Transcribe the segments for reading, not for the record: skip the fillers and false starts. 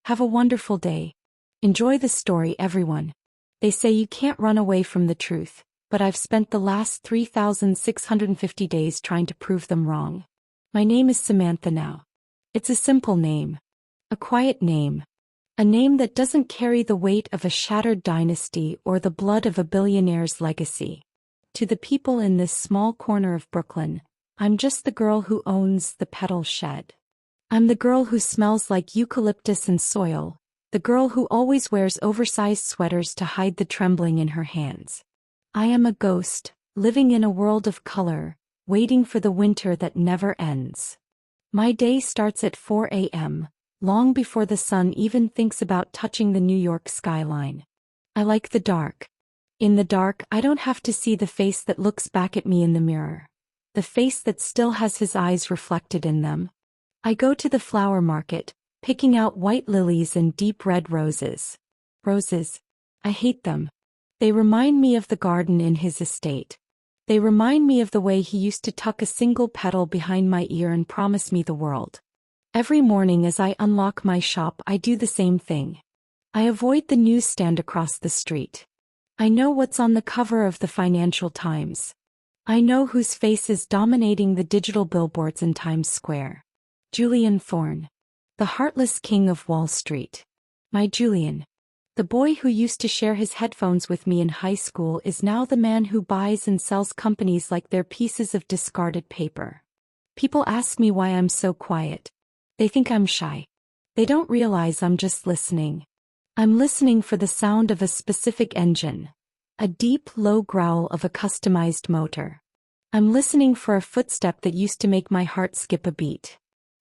Have a wonderful day. Enjoy the story, everyone. They say you can't run away from the truth, but I've spent the last 3,650 days trying to prove them wrong. My name is Samantha now. It's a simple name. A quiet name. A name that doesn't carry the weight of a shattered dynasty or the blood of a billionaire's legacy. To the people in this small corner of Brooklyn, I'm just the girl who owns the petal shed. I'm the girl who smells like eucalyptus and soil, the girl who always wears oversized sweaters to hide the trembling in her hands. I am a ghost, living in a world of color, waiting for the winter that never ends. My day starts at 4 a.m., long before the sun even thinks about touching the New York skyline. I like the dark. In the dark, I don't have to see the face that looks back at me in the mirror. The face that still has his eyes reflected in them. I go to the flower market, picking out white lilies and deep red roses. Roses. I hate them. They remind me of the garden in his estate. They remind me of the way he used to tuck a single petal behind my ear and promise me the world. Every morning as I unlock my shop, I do the same thing. I avoid the newsstand across the street. I know what's on the cover of the Financial Times. I know whose face is dominating the digital billboards in Times Square. Julian Thorne. The heartless king of Wall Street. My Julian. The boy who used to share his headphones with me in high school is now the man who buys and sells companies like they're pieces of discarded paper. People ask me why I'm so quiet. They think I'm shy. They don't realize I'm just listening. I'm listening for the sound of a specific engine. A deep, low growl of a customized motor. I'm listening for a footstep that used to make my heart skip a beat.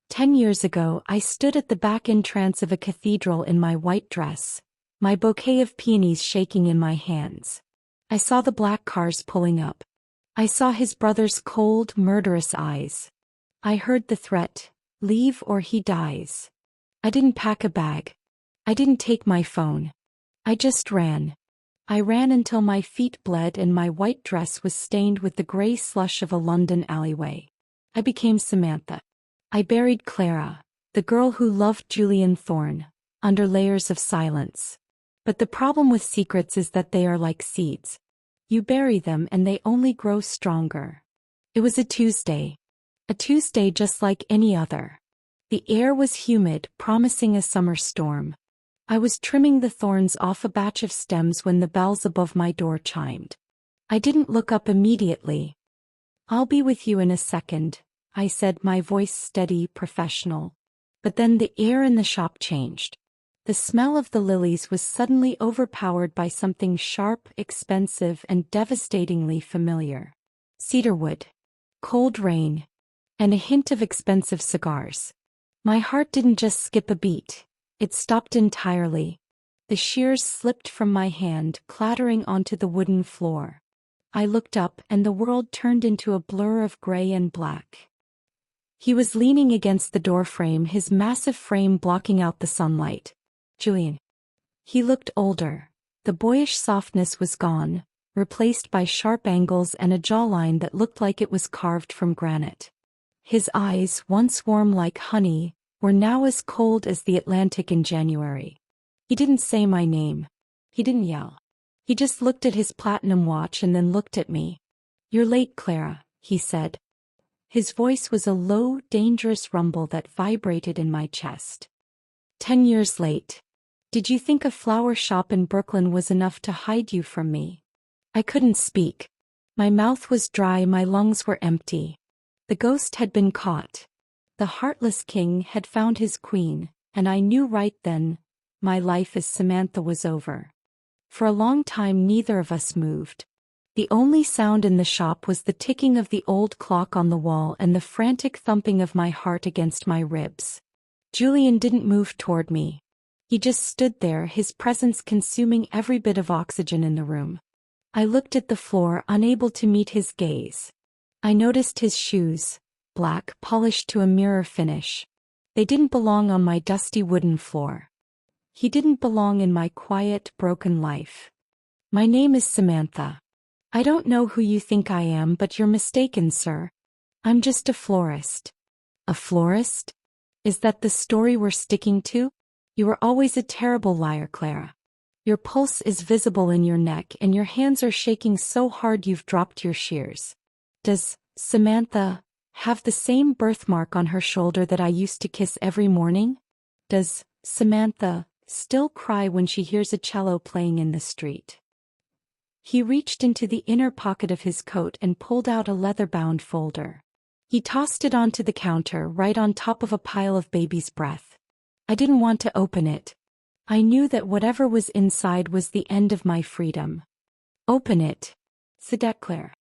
10 years ago, I stood at the back entrance of a cathedral in my white dress, my bouquet of peonies shaking in my hands. I saw the black cars pulling up. I saw his brother's cold, murderous eyes. I heard the threat, leave or he dies. I didn't pack a bag. I didn't take my phone. I just ran. I ran until my feet bled and my white dress was stained with the gray slush of a London alleyway. I became Samantha. I buried Clara, the girl who loved Julian Thorne, under layers of silence. But the problem with secrets is that they are like seeds. You bury them and they only grow stronger. It was a Tuesday. A Tuesday just like any other. The air was humid, promising a summer storm. I was trimming the thorns off a batch of stems when the bells above my door chimed. I didn't look up immediately. "I'll be with you in a second," I said, my voice steady, professional. But then the air in the shop changed. The smell of the lilies was suddenly overpowered by something sharp, expensive, and devastatingly familiar. Cedarwood. Cold rain. And a hint of expensive cigars. My heart didn't just skip a beat. It stopped entirely. The shears slipped from my hand, clattering onto the wooden floor. I looked up and the world turned into a blur of gray and black. He was leaning against the doorframe, his massive frame blocking out the sunlight. Julian. He looked older. The boyish softness was gone, replaced by sharp angles and a jawline that looked like it was carved from granite. His eyes, once warm like honey, were now as cold as the Atlantic in January. He didn't say my name. He didn't yell. He just looked at his platinum watch and then looked at me. "You're late, Clara," he said. His voice was a low, dangerous rumble that vibrated in my chest. 10 years late. Did you think a flower shop in Brooklyn was enough to hide you from me? I couldn't speak. My mouth was dry, my lungs were empty. The ghost had been caught. The heartless king had found his queen, and I knew right then, my life as Samantha was over. For a long time neither of us moved. The only sound in the shop was the ticking of the old clock on the wall and the frantic thumping of my heart against my ribs. Julian didn't move toward me. He just stood there, his presence consuming every bit of oxygen in the room. I looked at the floor, unable to meet his gaze. I noticed his shoes, black, polished to a mirror finish. They didn't belong on my dusty wooden floor. He didn't belong in my quiet, broken life. "My name is Samantha. I don't know who you think I am, but you're mistaken, sir. I'm just a florist." A florist? Is that the story we're sticking to? You are always a terrible liar, Clara. Your pulse is visible in your neck and your hands are shaking so hard you've dropped your shears. Does Samantha have the same birthmark on her shoulder that I used to kiss every morning? Does Samantha still cry when she hears a cello playing in the street? He reached into the inner pocket of his coat and pulled out a leather-bound folder. He tossed it onto the counter right on top of a pile of baby's breath. I didn't want to open it. I knew that whatever was inside was the end of my freedom. Open it, said Claire.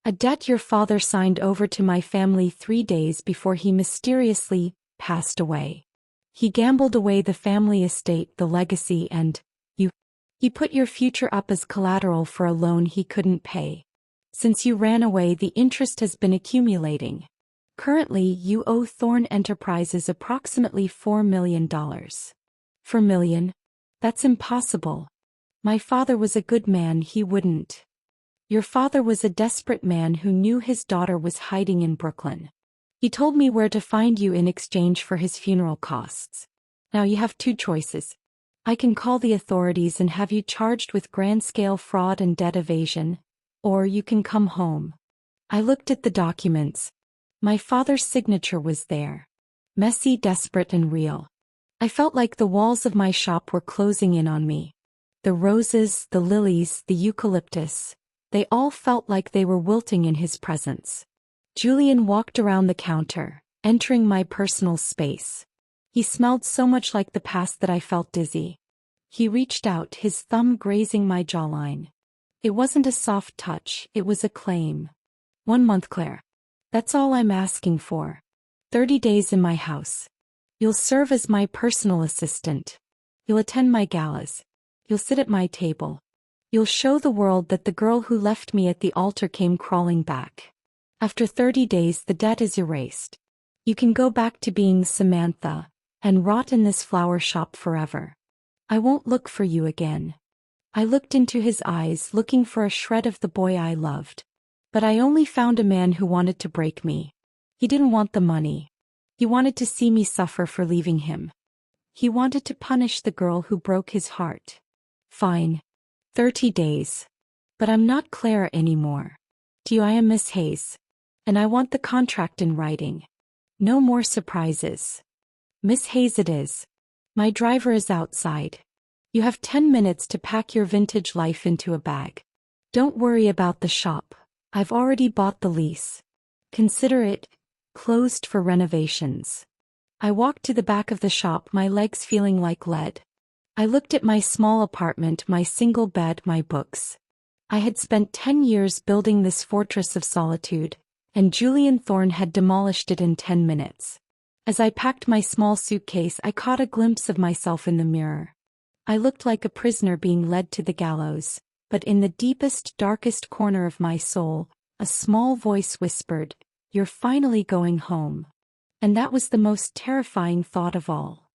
A debt your father signed over to my family 3 days before he mysteriously passed away. He gambled away the family estate, the legacy, and he put your future up as collateral for a loan he couldn't pay. Since you ran away, the interest has been accumulating. Currently, you owe Thorn Enterprises approximately $4 million. $4 million? That's impossible. My father was a good man, he wouldn't. Your father was a desperate man who knew his daughter was hiding in Brooklyn. He told me where to find you in exchange for his funeral costs. Now you have 2 choices. I can call the authorities and have you charged with grand-scale fraud and debt evasion, or you can come home. I looked at the documents. My father's signature was there. Messy, desperate, and real. I felt like the walls of my shop were closing in on me. The roses, the lilies, the eucalyptus, they all felt like they were wilting in his presence. Julian walked around the counter, entering my personal space. He smelled so much like the past that I felt dizzy. He reached out, his thumb grazing my jawline. It wasn't a soft touch, it was a claim. 1 month, Claire. That's all I'm asking for. 30 days in my house. You'll serve as my personal assistant. You'll attend my galas. You'll sit at my table. You'll show the world that the girl who left me at the altar came crawling back. After 30 days, the debt is erased. You can go back to being Samantha and rot in this flower shop forever. I won't look for you again. I looked into his eyes, looking for a shred of the boy I loved. But I only found a man who wanted to break me. He didn't want the money. He wanted to see me suffer for leaving him. He wanted to punish the girl who broke his heart. Fine. 30 days. But I'm not Clara anymore. I am Miss Hayes. And I want the contract in writing. No more surprises. Miss Hayes it is. My driver is outside. You have 10 minutes to pack your vintage life into a bag. Don't worry about the shop. I've already bought the lease. Consider it closed for renovations. I walked to the back of the shop, my legs feeling like lead. I looked at my small apartment, my single bed, my books. I had spent 10 years building this fortress of solitude, and Julian Thorn had demolished it in 10 minutes. As I packed my small suitcase, I caught a glimpse of myself in the mirror. I looked like a prisoner being led to the gallows, but in the deepest, darkest corner of my soul, a small voice whispered, "You're finally going home." And that was the most terrifying thought of all.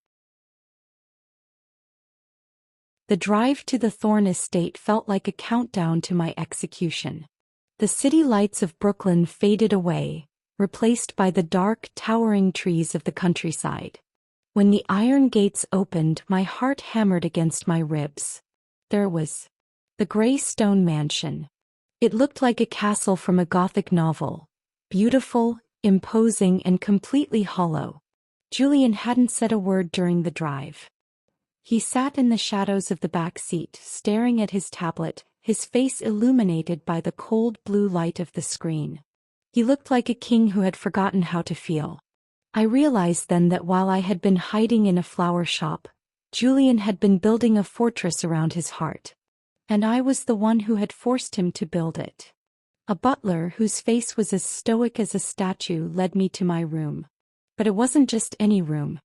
The drive to the Thorn estate felt like a countdown to my execution. The city lights of Brooklyn faded away, replaced by the dark, towering trees of the countryside. When the iron gates opened, my heart hammered against my ribs. There was the gray stone mansion. It looked like a castle from a Gothic novel, beautiful, imposing, and completely hollow. Julian hadn't said a word during the drive. He sat in the shadows of the back seat, staring at his tablet, his face illuminated by the cold blue light of the screen. He looked like a king who had forgotten how to feel. I realized then that while I had been hiding in a flower shop, Julian had been building a fortress around his heart. And I was the one who had forced him to build it. A butler whose face was as stoic as a statue led me to my room. But it wasn't just any room.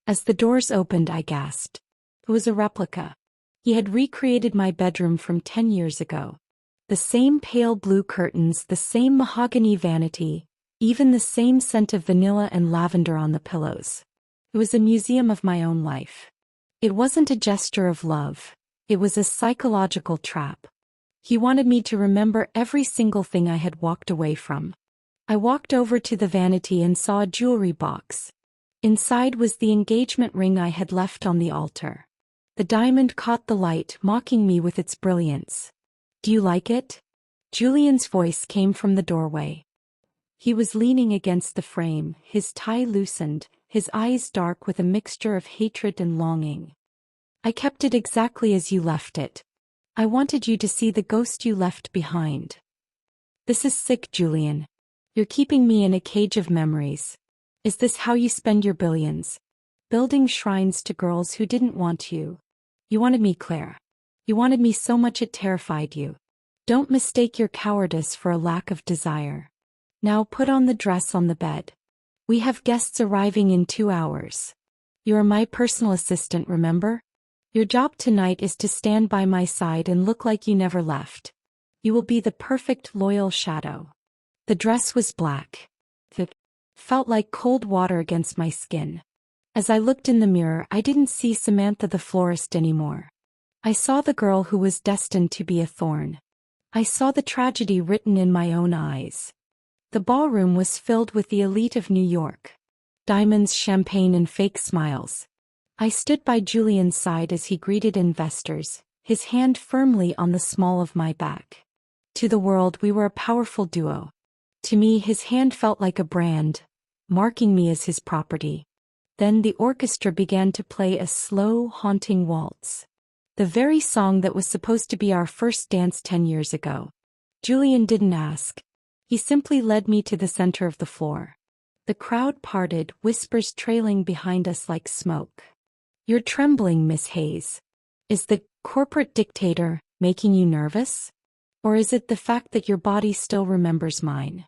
As the doors opened, I gasped. It was a replica. He had recreated my bedroom from 10 years ago. The same pale blue curtains, the same mahogany vanity, even the same scent of vanilla and lavender on the pillows. It was a museum of my own life. It wasn't a gesture of love. It was a psychological trap. He wanted me to remember every single thing I had walked away from. I walked over to the vanity and saw a jewelry box. Inside was the engagement ring I had left on the altar. The diamond caught the light, mocking me with its brilliance. "Do you like it?" Julian's voice came from the doorway. He was leaning against the frame, his tie loosened, his eyes dark with a mixture of hatred and longing. "I kept it exactly as you left it. I wanted you to see the ghost you left behind." "This is sick, Julian. You're keeping me in a cage of memories. Is this how you spend your billions? Building shrines to girls who didn't want you? You wanted me, Claire. You wanted me so much it terrified you. Don't mistake your cowardice for a lack of desire. Now put on the dress on the bed. We have guests arriving in 2 hours. You are my personal assistant, remember? Your job tonight is to stand by my side and look like you never left. You will be the perfect loyal shadow." The dress was black. It felt like cold water against my skin. As I looked in the mirror, I didn't see Samantha the florist anymore. I saw the girl who was destined to be a thorn. I saw the tragedy written in my own eyes. The ballroom was filled with the elite of New York. Diamonds, champagne, and fake smiles. I stood by Julian's side as he greeted investors, his hand firmly on the small of my back. To the world, we were a powerful duo. To me, his hand felt like a brand, marking me as his property. Then the orchestra began to play a slow, haunting waltz. The very song that was supposed to be our first dance 10 years ago. Julian didn't ask. He simply led me to the center of the floor. The crowd parted, whispers trailing behind us like smoke. "You're trembling, Miss Hayes. Is the corporate dictator making you nervous? Or is it the fact that your body still remembers mine?"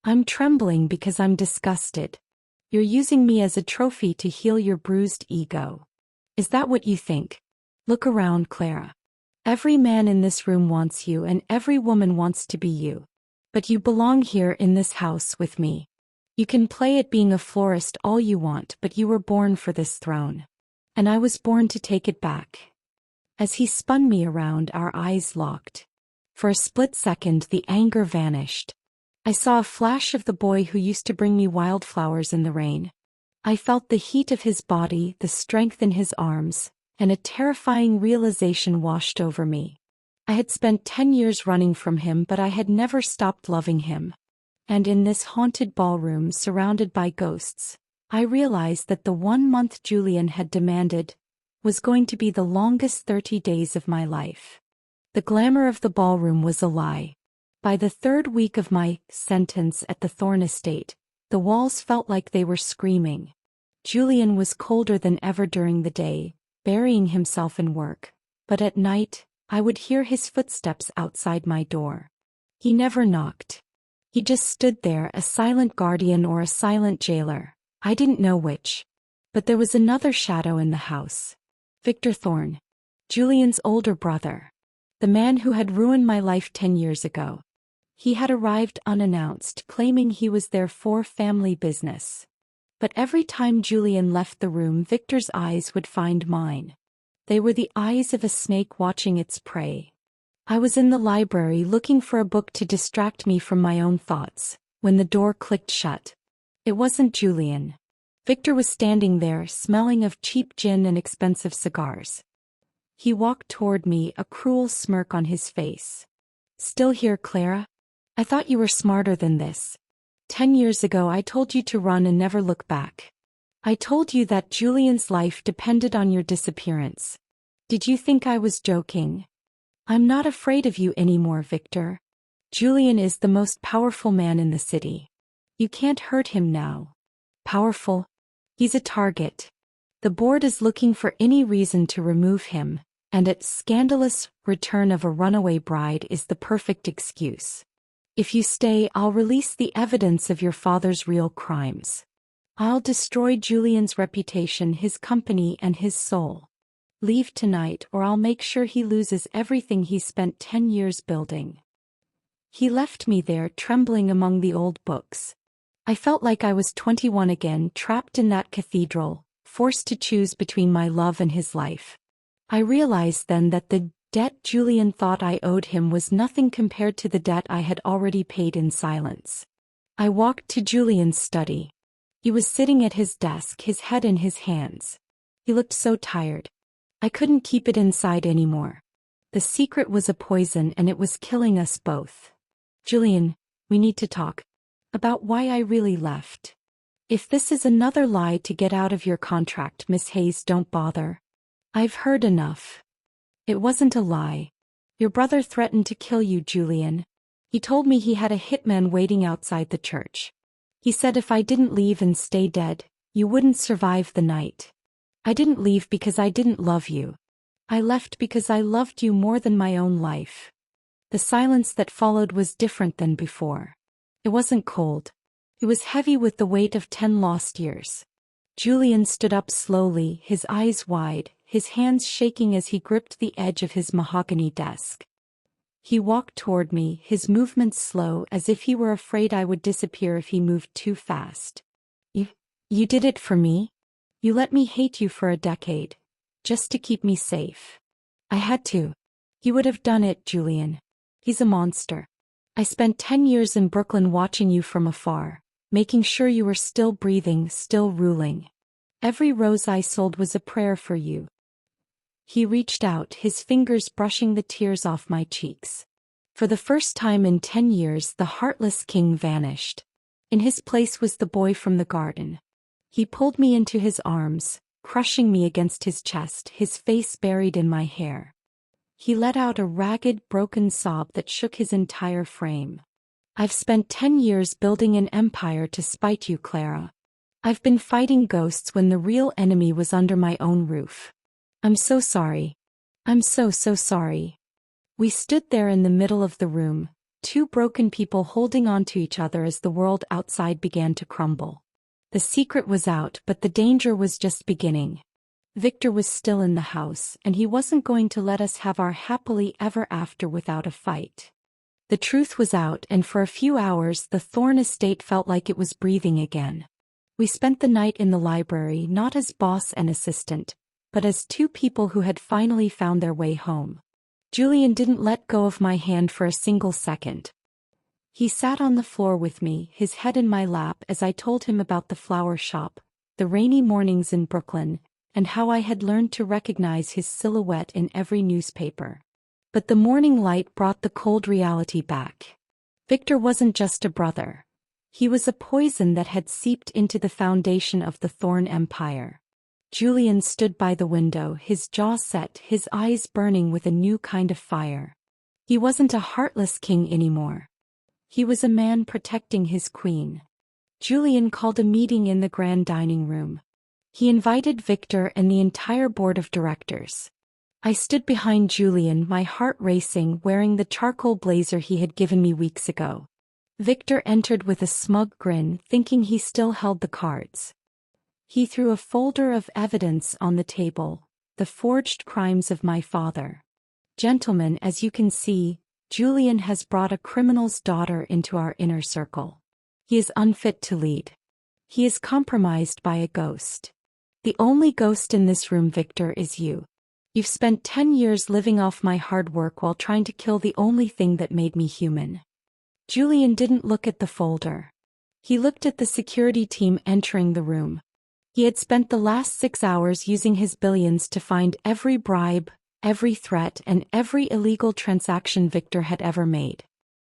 "I'm trembling because I'm disgusted. You're using me as a trophy to heal your bruised ego. Is that what you think? Look around, Clara. Every man in this room wants you and every woman wants to be you. But you belong here in this house with me. You can play at being a florist all you want, but you were born for this throne. And I was born to take it back." As he spun me around, our eyes locked. For a split second, the anger vanished. I saw a flash of the boy who used to bring me wildflowers in the rain. I felt the heat of his body, the strength in his arms, and a terrifying realization washed over me. I had spent 10 years running from him, but I had never stopped loving him. And in this haunted ballroom surrounded by ghosts, I realized that the 1 month Julian had demanded was going to be the longest 30 days of my life. The glamour of the ballroom was a lie. By the 3rd week of my sentence at the Thorne estate, the walls felt like they were screaming. Julian was colder than ever during the day, burying himself in work, but at night, I would hear his footsteps outside my door. He never knocked. He just stood there, a silent guardian or a silent jailer. I didn't know which. But there was another shadow in the house. Victor Thorne. Julian's older brother. The man who had ruined my life 10 years ago. He had arrived unannounced, claiming he was there for family business. But every time Julian left the room, Victor's eyes would find mine. They were the eyes of a snake watching its prey. I was in the library looking for a book to distract me from my own thoughts, when the door clicked shut. It wasn't Julian. Victor was standing there, smelling of cheap gin and expensive cigars. He walked toward me, a cruel smirk on his face. "Still here, Clara? I thought you were smarter than this. 10 years ago I told you to run and never look back. I told you that Julian's life depended on your disappearance. Did you think I was joking? I'm not afraid of you anymore, Victor. Julian is the most powerful man in the city. You can't hurt him now. Powerful? He's a target. The board is looking for any reason to remove him, and its scandalous return of a runaway bride is the perfect excuse. If you stay, I'll release the evidence of your father's real crimes. I'll destroy Julian's reputation, his company, and his soul. Leave tonight or I'll make sure he loses everything he spent 10 years building." He left me there, trembling among the old books. I felt like I was 21 again, trapped in that cathedral, forced to choose between my love and his life. I realized then that the debt Julian thought I owed him was nothing compared to the debt I had already paid in silence. I walked to Julian's study. He was sitting at his desk, his head in his hands. He looked so tired. I couldn't keep it inside anymore. The secret was a poison and it was killing us both. Julian, we need to talk. About why I really left. If this is another lie to get out of your contract, Miss Hayes, don't bother. I've heard enough. It wasn't a lie. Your brother threatened to kill you, Julian. He told me he had a hitman waiting outside the church. He said if I didn't leave and stay dead, you wouldn't survive the night. I didn't leave because I didn't love you. I left because I loved you more than my own life. The silence that followed was different than before. It wasn't cold. It was heavy with the weight of 10 lost years. Julian stood up slowly, his eyes wide, his hands shaking as he gripped the edge of his mahogany desk. He walked toward me, his movements slow, as if he were afraid I would disappear if he moved too fast. You did it for me? You let me hate you for a decade. Just to keep me safe. I had to. He would have done it, Julian. He's a monster. I spent 10 years in Brooklyn watching you from afar, making sure you were still breathing, still ruling. Every rose I sold was a prayer for you. He reached out, his fingers brushing the tears off my cheeks. For the first time in 10 years, the heartless king vanished. In his place was the boy from the garden. He pulled me into his arms, crushing me against his chest, his face buried in my hair. He let out a ragged, broken sob that shook his entire frame. I've spent 10 years building an empire to spite you, Clara. I've been fighting ghosts when the real enemy was under my own roof. I'm so sorry. I'm so sorry. We stood there in the middle of the room, two broken people holding on to each other as the world outside began to crumble. The secret was out, but the danger was just beginning. Victor was still in the house, and he wasn't going to let us have our happily ever after without a fight. The truth was out, and for a few hours the Thorne estate felt like it was breathing again. We spent the night in the library, not as boss and assistant, but as two people who had finally found their way home. Julian didn't let go of my hand for a single second. He sat on the floor with me, his head in my lap, as I told him about the flower shop, the rainy mornings in Brooklyn, and how I had learned to recognize his silhouette in every newspaper. But the morning light brought the cold reality back. Victor wasn't just a brother. He was a poison that had seeped into the foundation of the Thorne Empire. Julian stood by the window, his jaw set, his eyes burning with a new kind of fire. He wasn't a heartless king anymore. He was a man protecting his queen. Julian called a meeting in the grand dining room. He invited Victor and the entire board of directors. I stood behind Julian, my heart racing, wearing the charcoal blazer he had given me weeks ago. Victor entered with a smug grin, thinking he still held the cards. He threw a folder of evidence on the table, the forged crimes of my father. Gentlemen, as you can see, Julian has brought a criminal's daughter into our inner circle. He is unfit to lead. He is compromised by a ghost. The only ghost in this room, Victor, is you. You've spent 10 years living off my hard work while trying to kill the only thing that made me human. Julian didn't look at the folder. He looked at the security team entering the room. He had spent the last 6 hours using his billions to find every bribe, every threat, and every illegal transaction Victor had ever made.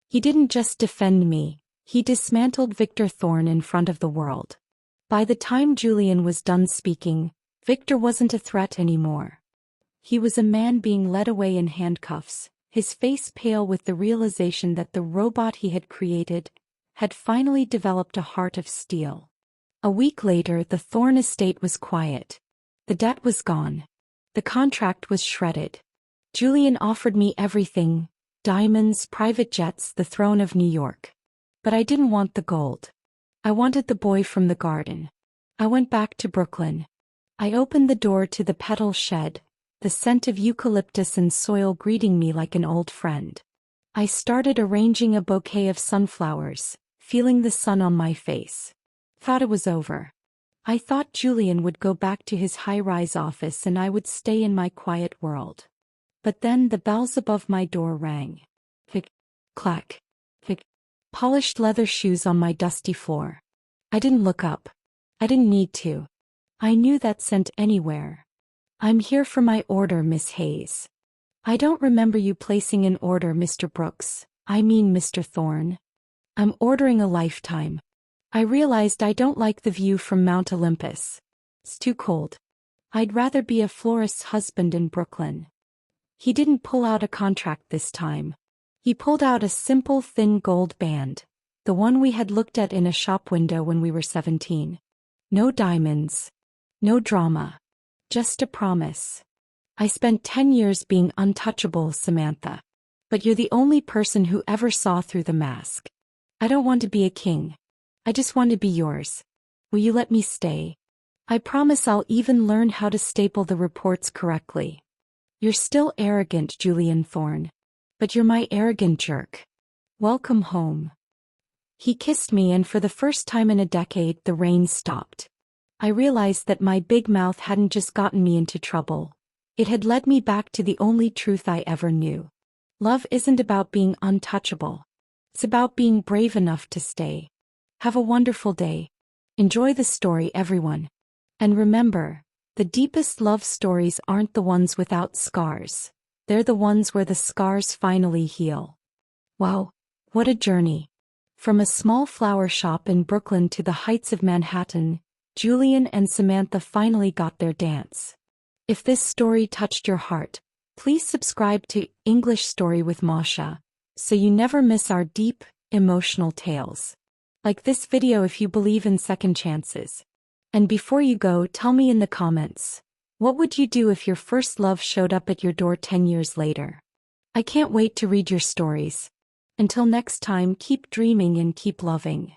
He didn't just defend me, he dismantled Victor Thorne in front of the world. By the time Julian was done speaking, Victor wasn't a threat anymore. He was a man being led away in handcuffs, his face pale with the realization that the robot he had created had finally developed a heart of steel. A week later, the Thorne estate was quiet. The debt was gone. The contract was shredded. Julian offered me everything: diamonds, private jets, the throne of New York. But I didn't want the gold. I wanted the boy from the garden. I went back to Brooklyn. I opened the door to the petal shed, the scent of eucalyptus and soil greeting me like an old friend. I started arranging a bouquet of sunflowers, feeling the sun on my face. Thought it was over. I thought Julian would go back to his high-rise office and I would stay in my quiet world. But then the bells above my door rang. Click, clack, click. Polished leather shoes on my dusty floor. I didn't look up. I didn't need to. I knew that sent anywhere. I'm here for my order, Miss Hayes. I don't remember you placing an order, Mr. Brooks. I mean, Mr. Thorne. I'm ordering a lifetime. I realized I don't like the view from Mount Olympus. It's too cold. I'd rather be a florist's husband in Brooklyn. He didn't pull out a contract this time. He pulled out a simple thin gold band, the one we had looked at in a shop window when we were 17. No diamonds. No drama. Just a promise. I spent 10 years being untouchable, Samantha. But you're the only person who ever saw through the mask. I don't want to be a king. I just want to be yours. Will you let me stay? I promise I'll even learn how to staple the reports correctly. You're still arrogant, Julian Thorne. But you're my arrogant jerk. Welcome home. He kissed me, and for the first time in a decade the rain stopped. I realized that my big mouth hadn't just gotten me into trouble. It had led me back to the only truth I ever knew. Love isn't about being untouchable. It's about being brave enough to stay. Have a wonderful day. Enjoy the story, everyone. And remember, the deepest love stories aren't the ones without scars. They're the ones where the scars finally heal. Wow, what a journey. From a small flower shop in Brooklyn to the heights of Manhattan, Julian and Samantha finally got their dance. If this story touched your heart, please subscribe to English Story with Masha, so you never miss our deep, emotional tales. Like this video if you believe in second chances. And before you go, tell me in the comments, what would you do if your first love showed up at your door 10 years later? I can't wait to read your stories. Until next time, keep dreaming and keep loving.